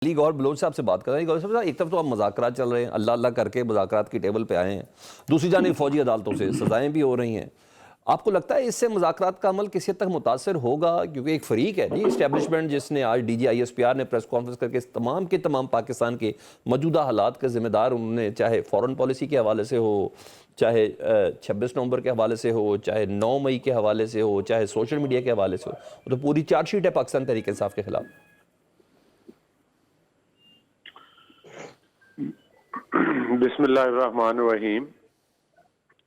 علی گور بلوچ صاحب سے بات کر رہے ہیں. گور صاحب ایک طرف تو آپ مذاکرات چل رہے ہیں, اللہ اللہ کر کے مذاکرات کی ٹیبل پہ آئے ہیں, دوسری جانب فوجی عدالتوں سے سزائیں بھی ہو رہی ہیں. آپ کو لگتا ہے اس سے مذاکرات کا عمل کسی حد تک متاثر ہوگا؟ کیونکہ ایک فریق ہے جی اسٹیبلشمنٹ جس نے آج D G I S P R نے پریس کانفرنس کر کے تمام کے تمام پاکستان کے موجودہ حالات کے ذمہ دار انہوں نے, چاہے فورن پالیسی کے حوالے سے ہو, چاہے 26 نومبر کے حوالے سے ہو, چاہے 9 مئی کے حوالے سے ہو, چاہے سوشل میڈیا کے حوالے سے ہو, تو پوری چارج شیٹ ہے پاکستان تحریک انصاف کے خلاف. بسم اللہ الرحمن الرحیم.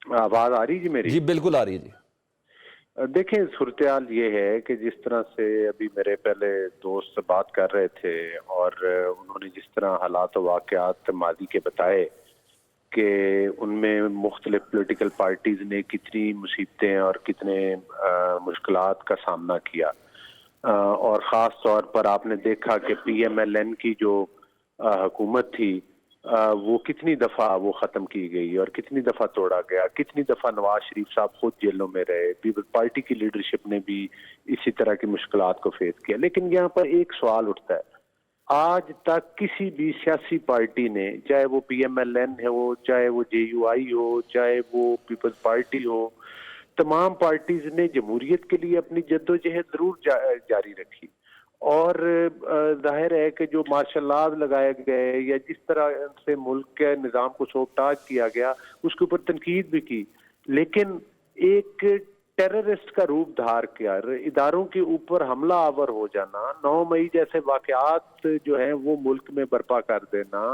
آواز آ رہی جی میری؟ جی بالکل آ رہی ہے جی. دیکھیں صورتحال یہ ہے کہ جس طرح سے ابھی میرے پہلے دوست بات کر رہے تھے اور انہوں نے جس طرح حالات و واقعات ماضی کے بتائے کہ ان میں مختلف پولیٹیکل پارٹیز نے کتنی مصیبتیں اور کتنے مشکلات کا سامنا کیا, اور خاص طور پر آپ نے دیکھا کہ پی ایم ایل این کی جو حکومت تھی وہ کتنی دفعہ وہ ختم کی گئی اور کتنی دفعہ توڑا گیا, کتنی دفعہ نواز شریف صاحب خود جیلوں میں رہے, پیپلز پارٹی کی لیڈرشپ نے بھی اسی طرح کی مشکلات کو فیس کیا. لیکن یہاں پر ایک سوال اٹھتا ہے, آج تک کسی بھی سیاسی پارٹی نے, چاہے وہ پی ایم ایل این ہو, چاہے وہ جے یو آئی ہو, چاہے وہ پیپلز پارٹی ہو, تمام پارٹیز نے جمہوریت کے لیے اپنی جدوجہد ضرور جاری رکھی. اور ظاہر ہے کہ جو مارشل لاز لگائے گئے یا جس طرح سے ملک کے نظام کو سوکتاج کیا گیا اس کے اوپر تنقید بھی کی, لیکن ایک ٹیررسٹ کا روپ دھار کیا اداروں کے اوپر حملہ آور ہو جانا, 9 مئی جیسے واقعات جو ہیں وہ ملک میں برپا کر دینا,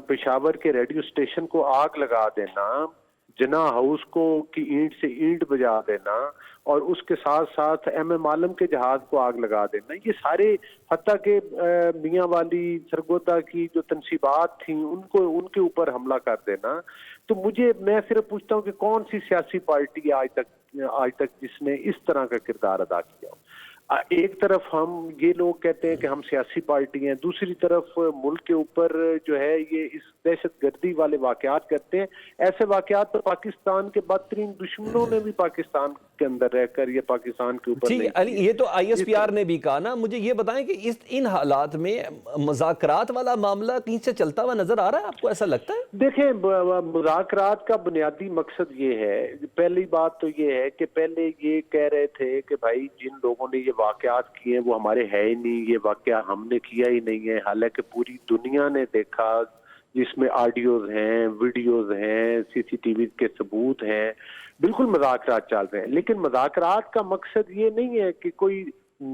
پشاور کے ریڈیو اسٹیشن کو آگ لگا دینا, جناح ہاؤس کو کی اینٹ سے اینٹ بجا دینا, اور اس کے ساتھ ساتھ ایم ایم عالم کے جہاز کو آگ لگا دینا, یہ سارے حتیٰ کہ میاں والی سرگودا کی جو تنصیبات تھیں ان کے اوپر حملہ کر دینا. تو میں صرف پوچھتا ہوں کہ کون سی سیاسی پارٹی آج تک جس نے اس طرح کا کردار ادا کیا ہو. ایک طرف ہم یہ لوگ کہتے ہیں کہ ہم سیاسی پارٹی ہیں, دوسری طرف ملک کے اوپر جو ہے یہ اس دہشت گردی والے واقعات کرتے ہیں. ایسے واقعات تو پاکستان کے بدترین دشمنوں نے بھی پاکستان کے اندر رہ کر یہ پاکستان کے اوپر جی علی, یہ تو آئی ایس پی آر نے بھی کہا نا. مجھے یہ بتائیں کہ ان حالات میں مذاکرات والا معاملہ کہیں سے چلتا ہوا نظر آ رہا ہے, آپ کو ایسا لگتا ہے؟ دیکھیں مذاکرات کا بنیادی مقصد یہ ہے, پہلی بات تو یہ ہے کہ پہلے یہ کہہ رہے تھے کہ بھائی جن لوگوں نے یہ واقعات کیے ہیں وہ ہمارے ہے ہی نہیں, یہ واقعہ ہم نے کیا ہی نہیں ہے, حالانکہ پوری دنیا نے دیکھا, جس میں آڈیوز ہیں, ویڈیوز ہیں, سی سی ٹی وی کے ثبوت ہیں, بالکل مذاکرات چل رہے ہیں. لیکن مذاکرات کا مقصد یہ نہیں ہے کہ کوئی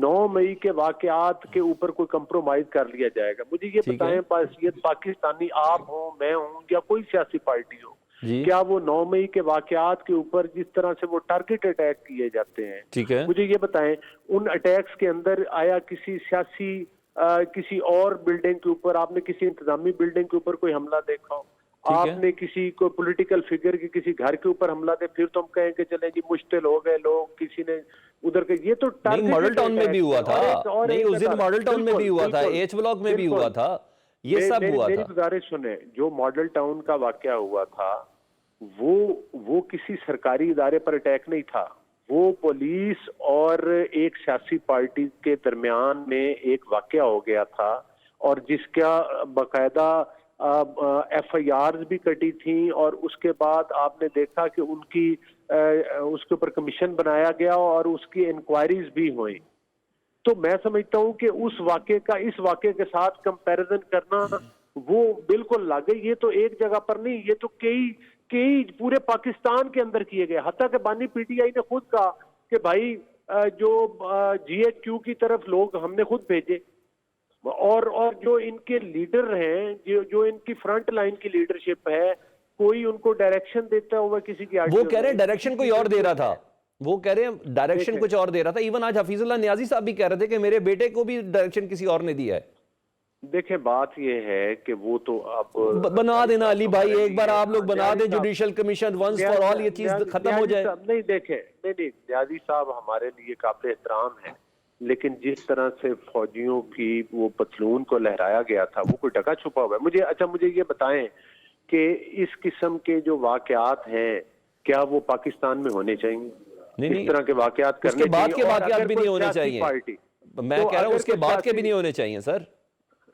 9 مئی کے واقعات کے اوپر کوئی کمپرومائز کر لیا جائے گا. مجھے یہ بتائیں بحیثیت پاکستانی آپ ہوں, میں ہوں, یا کوئی سیاسی پارٹی ہو, کیا وہ 9 مئی کے واقعات کے اوپر جس طرح سے وہ ٹارگٹ اٹیک کیے جاتے ہیں, مجھے یہ بتائیں ان اٹیکس کے اندر آیا کسی سیاسی کسی اور بلڈنگ کے اوپر, آپ نے کسی انتظامی بلڈنگ کے اوپر کوئی حملہ دیکھا ہو, آپ نے کسی کو پولیٹیکل فگر کے کسی گھر کے اوپر حملہ دے, پھر تو ہم کہیں کہ چلیں جی مشتل ہو گئے لوگ, کسی نے ادھر کے, یہ تو ماڈل ٹاؤن میں بھی ہوا تھا, نہیں اس دن ماڈل ٹاؤن میں بھی ہوا تھا, ایچ بلاک میں بھی ہوا تھا, یہ سب ہوا تھا. میری گزارش سنیں, جو ماڈل ٹاؤن کا واقعہ ہوا تھا وہ کسی سرکاری ادارے پر اٹیک نہیں تھا, وہ پولیس اور ایک سیاسی پارٹی کے درمیان میں ایک واقعہ ہو گیا تھا, اور جس کا باقاعدہ ایف آئی آرز بھی کٹی تھیں, اور اس کے بعد آپ نے دیکھا کہ ان کی اس کے اوپر کمیشن بنایا گیا اور اس کی انکوائریز بھی ہوئیں. تو میں سمجھتا ہوں کہ اس واقعے کا اس واقعے کے ساتھ کمپیریزن کرنا وہ بالکل لاگے. یہ تو ایک جگہ پر نہیں, یہ تو کئی پورے پاکستان کے اندر کیے گئے. حتیٰ کہ بانی پی ٹی آئی نے خود کہا کہ بھائی جو جی ایچ کیو کی طرف لوگ ہم نے خود بھیجے, اور جو ان کے لیڈر ہیں, جو ان کی فرنٹ لائن کی لیڈرشپ ہے, کوئی ان کو ڈائریکشن دیتا ہوا کسی کی, وہ کہہ رہے ہیں ڈائریکشن کوئی اور دے رہا تھا, وہ کہہ رہے ہیں ڈائریکشن کچھ اور دے رہا تھا. ایون آج حفیظ اللہ نیازی صاحب بھی کہہ رہے تھے کہ میرے بیٹے کو بھی ڈائریکشن کسی اور نے دیا ہے. دیکھیں بات یہ ہے کہ وہ تو اب بنا دینا علی بھائی, ایک بار آپ لوگ بنا دیں judicial commission once for all, یہ چیز ختم ہو جائے. نہیں دیکھیں, نہیں نیازی صاحب ہمارے لیے قابل احترام ہے, لیکن جس طرح سے فوجیوں کی وہ پتلون کو لہرایا گیا تھا وہ کوئی ڈھکا چھپا ہوا ہے. مجھے یہ بتائیں کہ اس قسم کے جو واقعات ہیں کیا وہ پاکستان میں ہونے چاہیے؟ اس طرح کے واقعات کرنے چاہیے, اس کے بعد کے واقعات بھی نہیں ہونے چاہیے. میں کہہ رہا ہوں اس کے بعد کے بھی نہیں ہونے چاہیے سر.